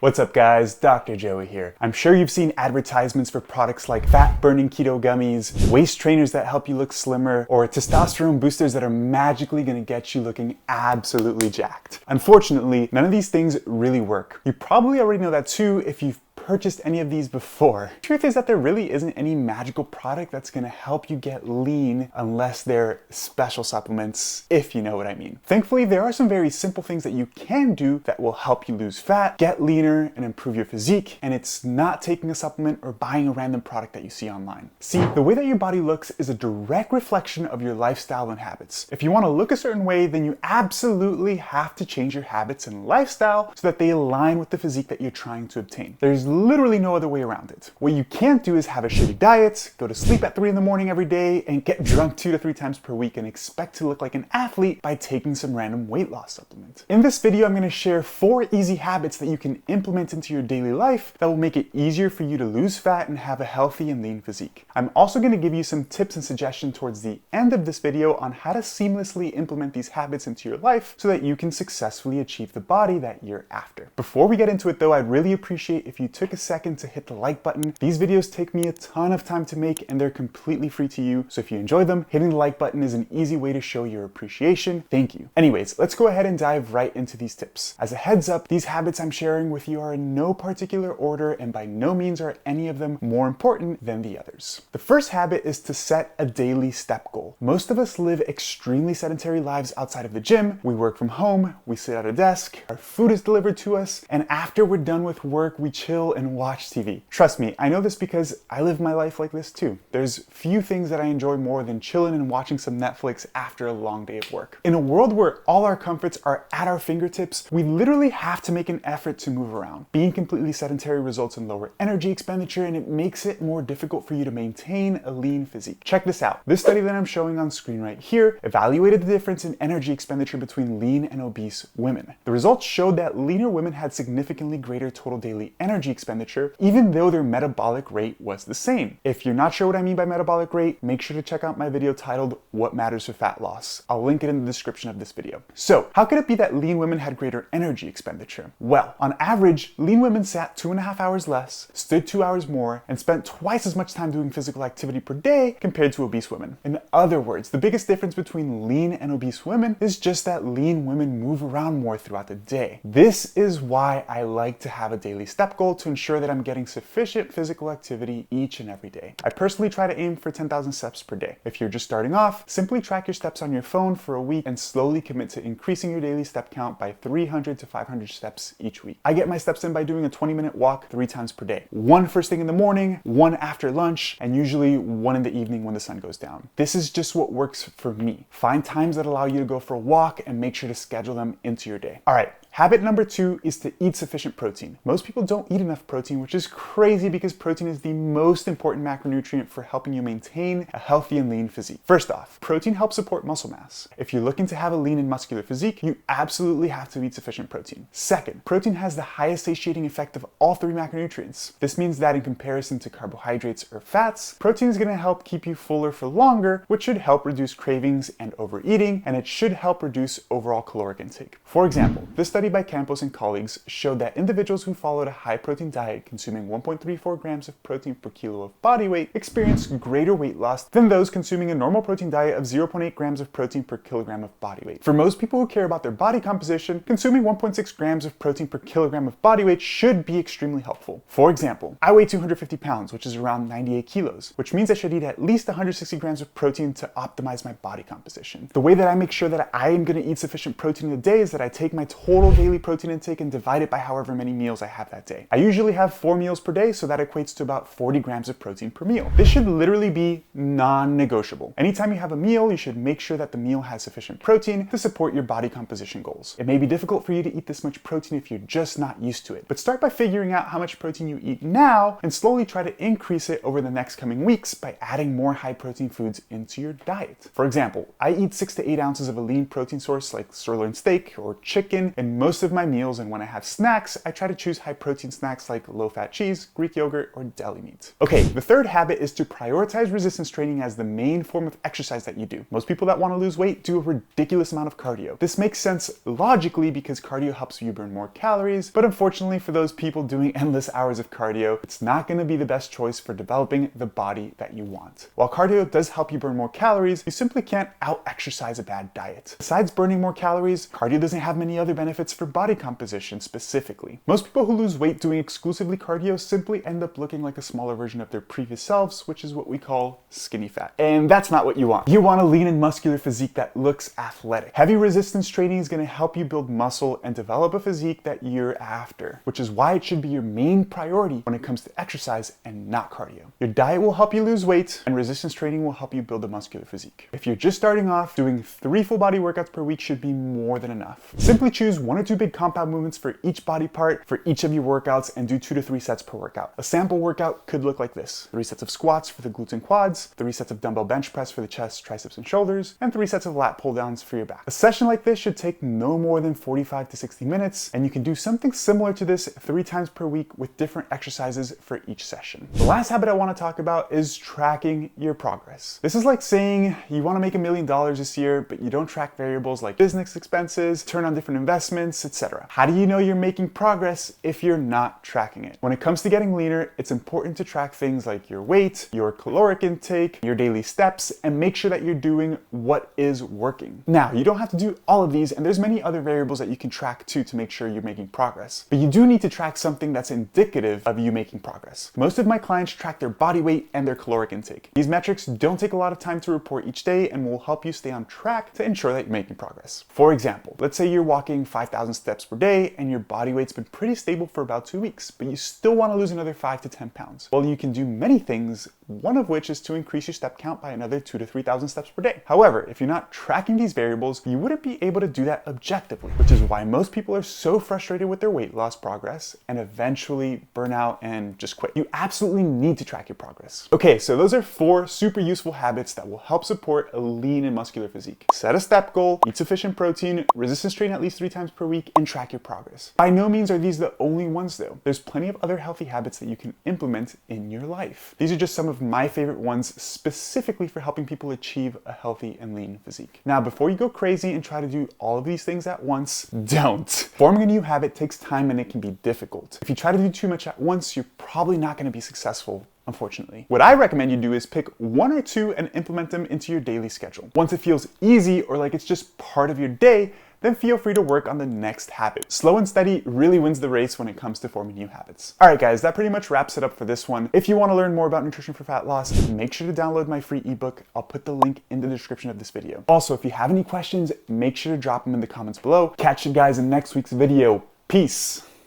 What's up guys, Dr. Joey here. I'm sure you've seen advertisements for products like fat-burning keto gummies, waist trainers that help you look slimmer, or testosterone boosters that are magically gonna get you looking absolutely jacked. Unfortunately, none of these things really work. You probably already know that too if you've purchased any of these before. The truth is that there really isn't any magical product that's gonna help you get lean unless they're special supplements, if you know what I mean. Thankfully, there are some very simple things that you can do that will help you lose fat, get leaner, and improve your physique, and it's not taking a supplement or buying a random product that you see online. See, the way that your body looks is a direct reflection of your lifestyle and habits. If you wanna look a certain way, then you absolutely have to change your habits and lifestyle so that they align with the physique that you're trying to obtain. There's literally no other way around it. What you can't do is have a shitty diet, go to sleep at 3 in the morning every day, and get drunk 2 to 3 times per week and expect to look like an athlete by taking some random weight loss supplement. In this video, I'm gonna share 4 easy habits that you can implement into your daily life that will make it easier for you to lose fat and have a healthy and lean physique. I'm also gonna give you some tips and suggestions towards the end of this video on how to seamlessly implement these habits into your life so that you can successfully achieve the body that you're after. Before we get into it though, I'd really appreciate if you took a second to hit the like button. These videos take me a ton of time to make and they're completely free to you. So if you enjoy them, hitting the like button is an easy way to show your appreciation. Thank you. Anyways, let's go ahead and dive right into these tips. As a heads up, these habits I'm sharing with you are in no particular order and by no means are any of them more important than the others. The first habit is to set a daily step goal. Most of us live extremely sedentary lives outside of the gym. We work from home, we sit at a desk, our food is delivered to us, and after we're done with work, we chill and watch TV. Trust me, I know this because I live my life like this too. There's few things that I enjoy more than chilling and watching some Netflix after a long day of work. In a world where all our comforts are at our fingertips, we literally have to make an effort to move around. Being completely sedentary results in lower energy expenditure and it makes it more difficult for you to maintain a lean physique. Check this out. This study that I'm showing on screen right here evaluated the difference in energy expenditure between lean and obese women. The results showed that leaner women had significantly greater total daily energy expenditure, even though their metabolic rate was the same. If you're not sure what I mean by metabolic rate, make sure to check out my video titled What Matters for Fat Loss. I'll link it in the description of this video. So, how could it be that lean women had greater energy expenditure? Well, on average, lean women sat 2.5 hours less, stood 2 hours more, and spent twice as much time doing physical activity per day compared to obese women. In other words, the biggest difference between lean and obese women is just that lean women move around more throughout the day. This is why I like to have a daily step goal to ensure that I'm getting sufficient physical activity each and every day. I personally try to aim for 10,000 steps per day. If you're just starting off, simply track your steps on your phone for a week and slowly commit to increasing your daily step count by 300 to 500 steps each week. I get my steps in by doing a 20-minute walk 3 times per day. 1 first thing in the morning, 1 after lunch, and usually 1 in the evening when the sun goes down. This is just what works for me. Find times that allow you to go for a walk and make sure to schedule them into your day. All right. Habit number 2 is to eat sufficient protein. Most people don't eat enough protein, which is crazy because protein is the most important macronutrient for helping you maintain a healthy and lean physique. First off, protein helps support muscle mass. If you're looking to have a lean and muscular physique, you absolutely have to eat sufficient protein. Second, protein has the highest satiating effect of all 3 macronutrients. This means that in comparison to carbohydrates or fats, protein is going to help keep you fuller for longer, which should help reduce cravings and overeating, and it should help reduce overall caloric intake. For example, this study by Campos and colleagues showed that individuals who followed a high protein diet consuming 1.34 grams of protein per kilo of body weight experienced greater weight loss than those consuming a normal protein diet of 0.8 grams of protein per kilogram of body weight. For most people who care about their body composition, consuming 1.6 grams of protein per kilogram of body weight should be extremely helpful. For example, I weigh 250 pounds, which is around 98 kilos, which means I should eat at least 160 grams of protein to optimize my body composition. The way that I make sure that I am going to eat sufficient protein in a day is that I take my total daily protein intake and divide it by however many meals I have that day. I usually have 4 meals per day, so that equates to about 40 grams of protein per meal. This should literally be non-negotiable. Anytime you have a meal, you should make sure that the meal has sufficient protein to support your body composition goals. It may be difficult for you to eat this much protein if you're just not used to it, but start by figuring out how much protein you eat now and slowly try to increase it over the next coming weeks by adding more high protein foods into your diet. For example, I eat 6 to 8 ounces of a lean protein source like sirloin steak or chicken, and most of my meals, and when I have snacks, I try to choose high protein snacks like low-fat cheese, Greek yogurt, or deli meat. Okay, the third habit is to prioritize resistance training as the main form of exercise that you do. Most people that want to lose weight do a ridiculous amount of cardio. This makes sense logically because cardio helps you burn more calories, but unfortunately for those people doing endless hours of cardio, it's not going to be the best choice for developing the body that you want. While cardio does help you burn more calories, you simply can't out-exercise a bad diet. Besides burning more calories, cardio doesn't have many other benefits for body composition specifically. Most people who lose weight doing exclusively cardio simply end up looking like a smaller version of their previous selves, which is what we call skinny fat. And that's not what you want. You want a lean and muscular physique that looks athletic. Heavy resistance training is going to help you build muscle and develop a physique that you're after, which is why it should be your main priority when it comes to exercise and not cardio. Your diet will help you lose weight, and resistance training will help you build a muscular physique. If you're just starting off, doing 3 full body workouts per week should be more than enough. Simply choose 1 or 2 big compound movements for each body part for each of your workouts and do 2 to 3 sets per workout. A sample workout could look like this: 3 sets of squats for the glutes and quads, 3 sets of dumbbell bench press for the chest, triceps, and shoulders, and 3 sets of lat pull downs for your back. A session like this should take no more than 45 to 60 minutes, and you can do something similar to this 3 times per week with different exercises for each session. The last habit I want to talk about is tracking your progress. This is like saying you want to make $1 million this year, but you don't track variables like business expenses, turn on different investments, etc. How do you know you're making progress if you're not tracking it? When it comes to getting leaner, it's important to track things like your weight, your caloric intake, your daily steps, and make sure that you're doing what is working. Now, you don't have to do all of these, and there's many other variables that you can track too to make sure you're making progress. But you do need to track something that's indicative of you making progress. Most of my clients track their body weight and their caloric intake. These metrics don't take a lot of time to report each day and will help you stay on track to ensure that you're making progress. For example, let's say you're walking 5,000 steps per day and your body weight's been pretty stable for about 2 weeks, but you still want to lose another 5 to 10 pounds. Well, you can do many things, one of which is to increase your step count by another 2 to 3,000 steps per day. However, if you're not tracking these variables, you wouldn't be able to do that objectively, which is why most people are so frustrated with their weight loss progress and eventually burn out and just quit. You absolutely need to track your progress. Okay, so those are 4 super useful habits that will help support a lean and muscular physique. Set a step goal, eat sufficient protein, resistance train at least 3 times per week, and track your progress. By no means are these the only ones though. There's plenty of other healthy habits that you can implement in your life. These are just some of my favorite ones specifically for helping people achieve a healthy and lean physique. Now, before you go crazy and try to do all of these things at once, don't. Forming a new habit takes time and it can be difficult. If you try to do too much at once, you're probably not going to be successful, unfortunately. What I recommend you do is pick 1 or 2 and implement them into your daily schedule. Once it feels easy or like it's just part of your day, then feel free to work on the next habit. Slow and steady really wins the race when it comes to forming new habits. All right, guys, that pretty much wraps it up for this one. If you want to learn more about nutrition for fat loss, make sure to download my free ebook. I'll put the link in the description of this video. Also, if you have any questions, make sure to drop them in the comments below. Catch you guys in next week's video. Peace.